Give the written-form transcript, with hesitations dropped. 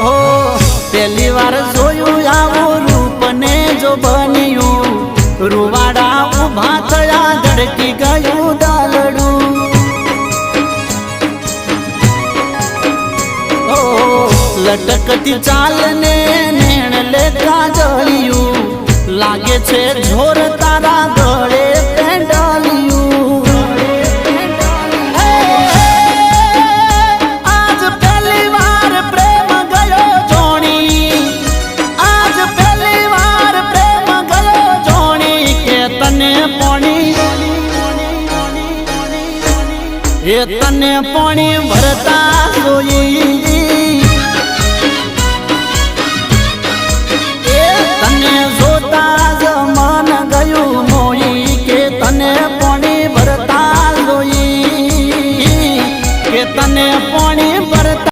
ઓ પહેલી વાર જોયું આવું રૂપ ને જો બન્યું રૂવાડા ઉભા થયા ધડકી ગયું દાલડું ઓ લટકતી ચાલ ને નેણ લે કાજળિયું લાગે છે જોર તારા ગળે પેંડાલિયું આજ પહેલી વાર પ્રેમ ગયો જોણી આજ પહેલી વાર પ્રેમ ગયો જોણી કે તને પોણી એ તને પોણી ભરતા